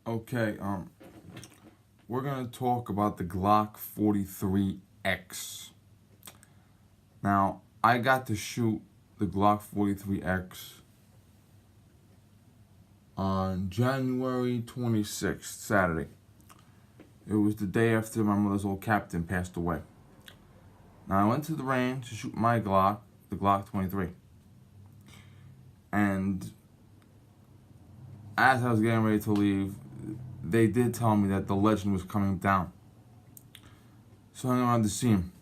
Okay, we're gonna talk about the Glock 43X. Now, I got to shoot the Glock 43X on January 26th, Saturday. It was the day after my mother's old captain passed away. Now, I went to the range to shoot my Glock, the Glock 23. And as I was getting ready to leave, they did tell me that the legend was coming down. So I went to see him.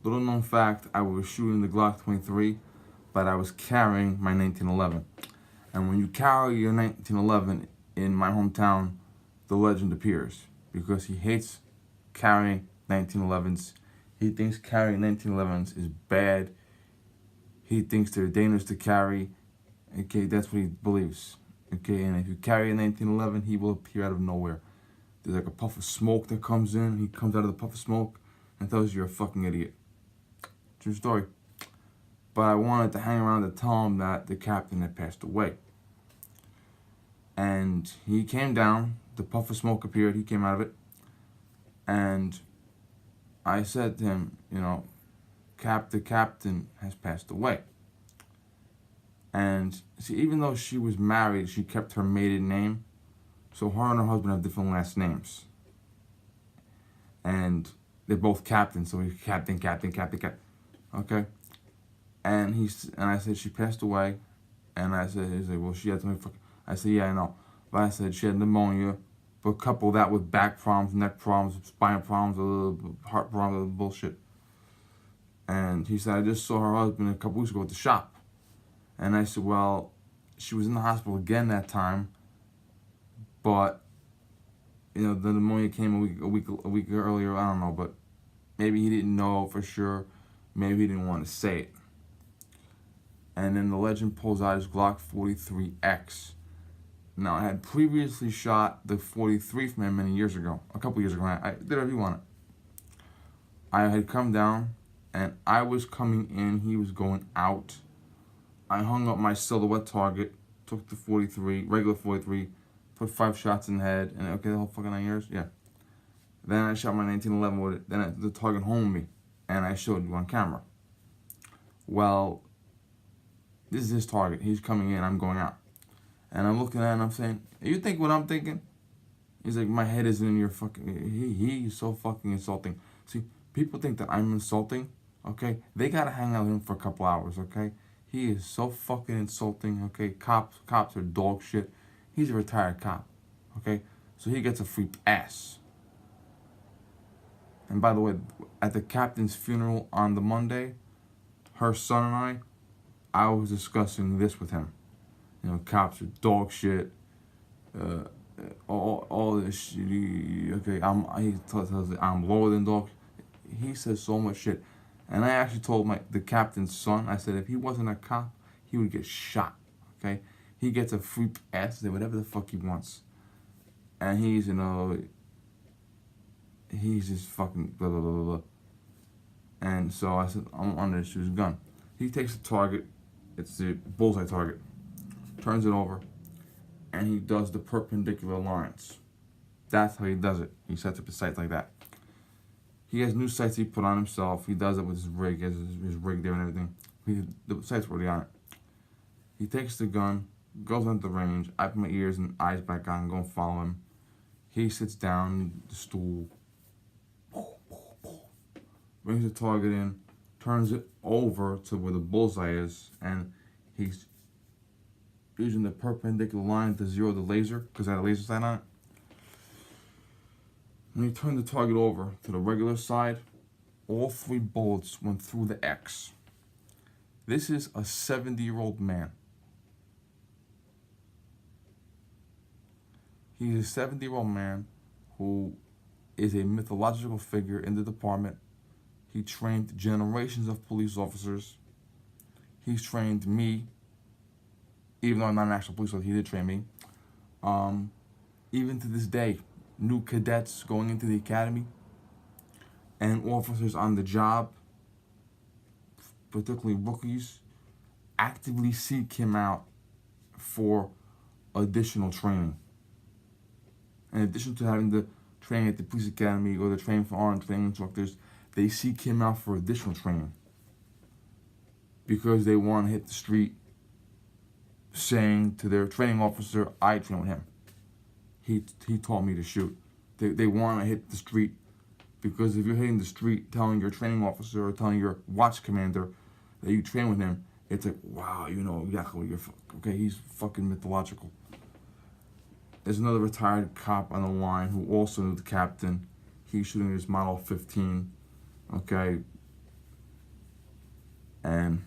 Little known fact, I was shooting the Glock 23, but I was carrying my 1911. And when you carry your 1911 in my hometown, the legend appears because he hates carrying 1911s. He thinks carrying 1911s is bad. He thinks they're dangerous to carry. Okay, that's what he believes. Okay, and if you carry a 1911, he will appear out of nowhere. There's like a puff of smoke that comes in. He comes out of the puff of smoke and tells you you're a fucking idiot. True story. But I wanted to hang around to tell him that the captain had passed away. And he came down, the puff of smoke appeared, he came out of it. And I said to him, the captain has passed away. And see, even though she was married, she kept her maiden name. So her and her husband have different last names. And they're both captains, so he's captain. Okay? And I said, she passed away. And I said, he's like, well, she had something. I said, yeah, I know. But I said, she had pneumonia. But couple that with back problems, neck problems, spine problems, heart problems, bullshit. And he said, I just saw her husband a couple weeks ago at the shop. And I said, well, she was in the hospital again that time. But, the pneumonia came a week earlier. I don't know, but maybe he didn't know for sure. Maybe he didn't want to say it. And then the legend pulls out his Glock 43X. Now, I had previously shot the 43 from him many years ago, a couple years ago. I did whatever you wanted. I had come down, and I was coming in. He was going out. I hung up my silhouette target, took the 43, regular 43, put 5 shots in the head, and okay, the whole fucking 9 years? Yeah. Then I shot my 1911 with it. Then the target homed me, and I showed you on camera. Well, this is his target. He's coming in, I'm going out. And I'm looking at it and I'm saying, you think what I'm thinking? He's like, my head isn't in your fucking... He's so fucking insulting. See, people think that I'm insulting, okay? They gotta hang out with him for a couple hours, okay? He is so fucking insulting, okay? Cops are dog shit. He's a retired cop, okay? So he gets a free pass. And by the way, at the captain's funeral on the Monday, her son and I was discussing this with him. Cops are dog shit. All this shit. Okay, he tells me I'm lower than dog. He says so much shit. And I actually told the captain's son, I said if he wasn't a cop, he would get shot. Okay? He gets a free pass, whatever the fuck he wants. And he's just fucking blah, blah, blah, blah, blah. And so I said, I'm under his gun. He takes the target, it's the bullseye target, turns it over, and he does the perpendicular lines. That's how he does it. He sets up his sights like that. He has new sights he put on himself. He does it with his rig, his rig there and everything. The sights were already on it. He takes the gun, goes onto the range. I put my ears and eyes back on, go and follow him. He sits down, the stool, brings the target in, turns it over to where the bullseye is, and he's using the perpendicular line to zero the laser, because I had a laser sight on it. When he turned the target over to the regular side, all 3 bullets went through the X. This is a 70-year-old man. He's a 70-year-old man who is a mythological figure in the department. He trained generations of police officers. He's trained me, even though I'm not an actual police officer, he did train me. Even to this day, new cadets going into the academy and officers on the job, particularly rookies, actively seek him out for additional training. in addition to having the training at the police academy or the training for armed training instructors, they seek him out for additional training because they want to hit the street saying to their training officer, I train with him. He taught me to shoot. They want to hit the street because if you're hitting the street telling your training officer or telling your watch commander that you train with him, it's like, wow, you know exactly what you're, okay, he's fucking mythological. There's another retired cop on the line who also knew the captain. He's shooting his Model 15, okay? And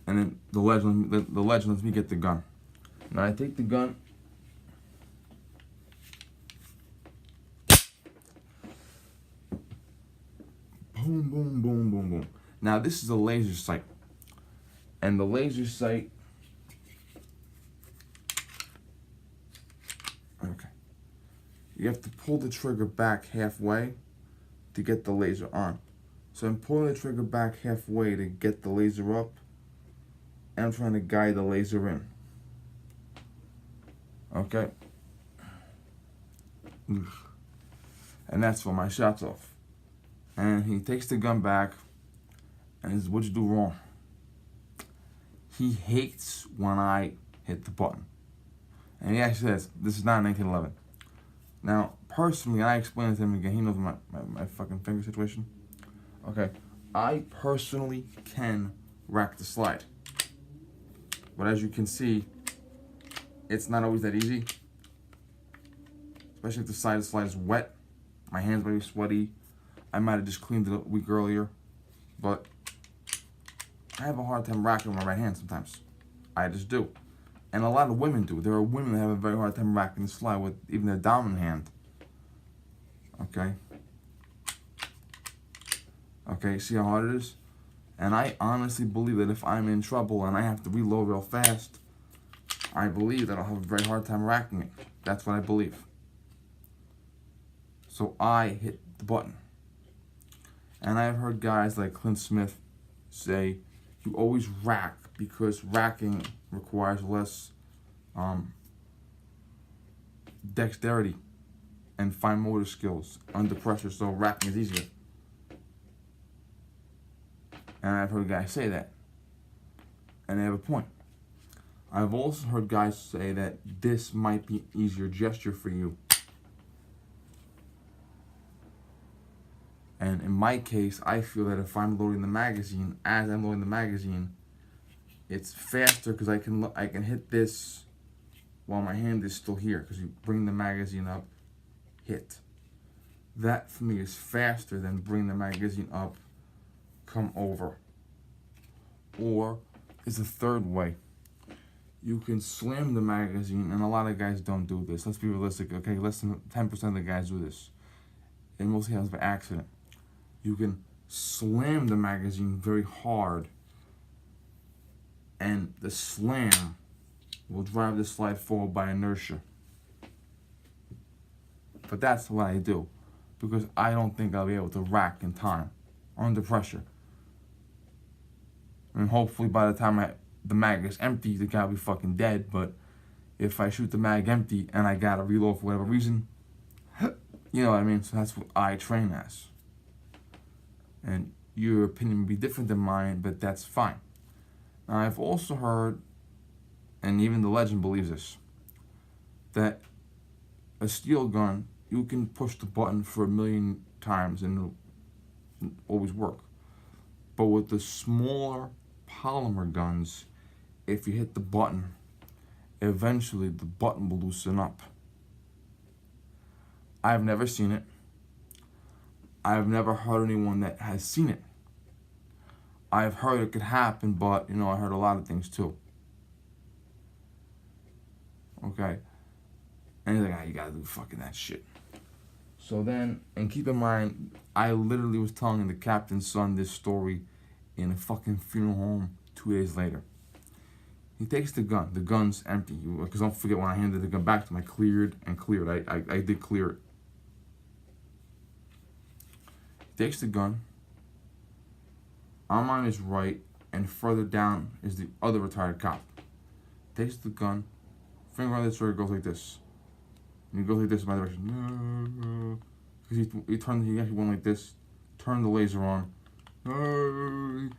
then the legend lets me get the gun. Now I take the gun. Boom, boom, boom, boom, boom. Now this is a laser sight. And the laser sight, okay, you have to pull the trigger back halfway to get the laser on. So I'm pulling the trigger back halfway to get the laser up, and I'm trying to guide the laser in. Okay? And that's when my shot's off. And he takes the gun back, and he says, what'd you do wrong? He hates when I hit the button. And he actually says, this is not 1911. Now, personally, I explained it to him again. He knows my fucking finger situation. Okay, I personally can rack the slide. But as you can see, it's not always that easy. Especially if the side of the slide is wet. My hands might be sweaty. I might have just cleaned it a week earlier. But I have a hard time racking with my right hand sometimes. I just do. And a lot of women do. There are women that have a very hard time racking the slide with even their dominant hand. Okay? Okay, see how hard it is? And I honestly believe that if I'm in trouble and I have to reload real fast, I believe that I'll have a very hard time racking it. That's what I believe. So I hit the button. And I've heard guys like Clint Smith say, you always rack because racking requires less dexterity and fine motor skills under pressure, so racking is easier. And I've heard guys say that. And they have a point. I've also heard guys say that this might be an easier gesture for you. And in my case, I feel that if I'm loading the magazine, as I'm loading the magazine, it's faster because I can hit this while my hand is still here, because you bring the magazine up, hit. That for me is faster than bring the magazine up, come over. Or is a third way. You can slam the magazine, and a lot of guys don't do this. Let's be realistic, okay? Less than 10% of the guys do this. It mostly happens by accident. You can slam the magazine very hard, and the slam will drive the slide forward by inertia. But that's what I do, because I don't think I'll be able to rack in time under pressure. And hopefully by the time the mag is empty, the guy will be fucking dead. But if I shoot the mag empty and I gotta reload for whatever reason, you know what I mean? So that's what I train as. And your opinion may be different than mine, but that's fine. Now, I've also heard, and even the legend believes this, that a steel gun, you can push the button for 1,000,000 times and it'll always work. But with the smaller polymer guns, if you hit the button, eventually the button will loosen up. I've never seen it. I've never heard anyone that has seen it. I've heard it could happen, but, you know, I heard a lot of things too. Okay? And he's like, you gotta do fucking that shit. So then, and keep in mind, I literally was telling the captain's son this story in a fucking funeral home 2 days later. He takes the gun. The gun's empty. Because don't forget, when I handed the gun back to him, I cleared. I did clear it. He takes the gun. I'm on his right, and further down is the other retired cop. Takes the gun, finger on the trigger, goes like this. And he goes like this in my direction. Because he actually went like this, turned the laser on.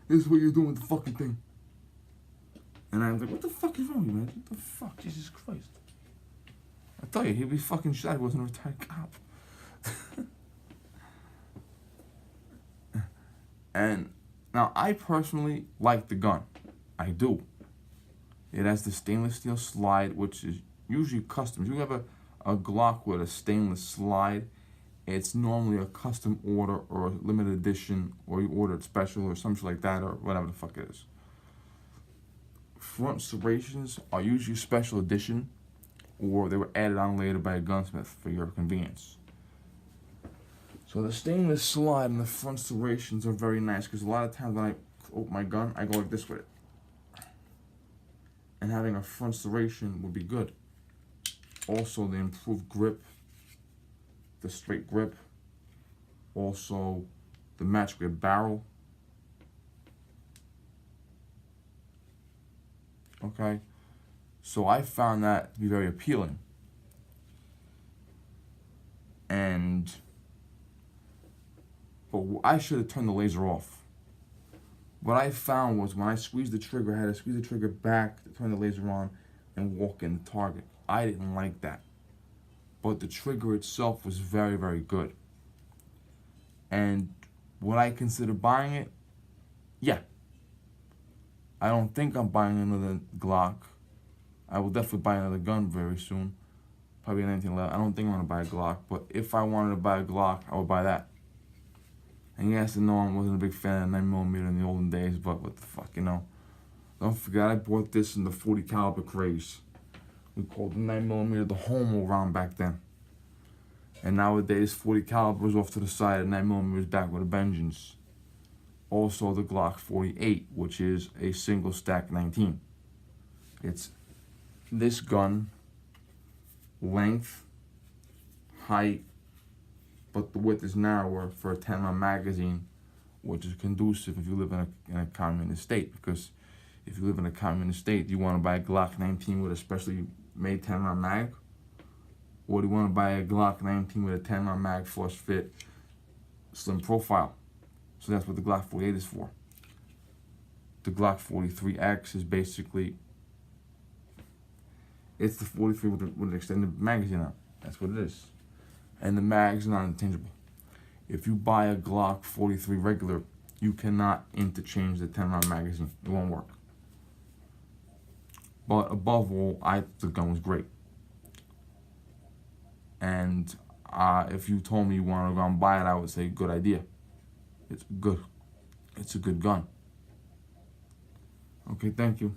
This is what you're doing with the fucking thing. And I was like, what the fuck is wrong with you, man? What the fuck? Jesus Christ. I tell you, he'd be fucking shot. He wasn't a retired cop. And now, I personally like the gun. I do. It has the stainless steel slide, which is usually custom. If you have a Glock with a stainless slide, it's normally a custom order or a limited edition, or you order it special or something like that, or whatever the fuck it is. Front serrations are usually special edition, or they were added on later by a gunsmith for your convenience. So the stainless slide and the front serrations are very nice, because a lot of times when I open my gun, I go like this with it. And having a front serration would be good. Also, the improved grip, the straight grip, also the match grip barrel. Okay, so I found that to be very appealing. But I should have turned the laser off. What I found was when I squeezed the trigger, I had to squeeze the trigger back to turn the laser on and walk in the target. I didn't like that. But the trigger itself was very, very good. And would I consider buying it? Yeah. I don't think I'm buying another Glock. I will definitely buy another gun very soon. Probably a 1911. I don't think I'm going to buy a Glock. But if I wanted to buy a Glock, I would buy that. And yes, I know I wasn't a big fan of 9mm in the olden days, but what the fuck, you know. Don't forget, I bought this in the 40 caliber craze. We called the 9mm the homo round back then. And nowadays, 40 caliber is off to the side, and 9mm is back with a vengeance. Also, the Glock 48, which is a single stack 19. It's this gun, length, height, but the width is narrower for a 10-round magazine, which is conducive if you live in a communist state. Because if you live in a communist state, do you want to buy a Glock 19 with a specially made 10-round mag? Or do you want to buy a Glock 19 with a 10-round mag, flush fit, slim profile? So that's what the Glock 48 is for. The Glock 43X is basically, it's the 43 with an extended magazine on. That's what it is. And the mag's not interchangeable. If you buy a Glock 43 regular, you cannot interchange the 10-round magazine. It won't work. But above all, the gun was great. And if you told me you wanted to go and buy it, I would say good idea. It's good. It's a good gun. Okay, thank you.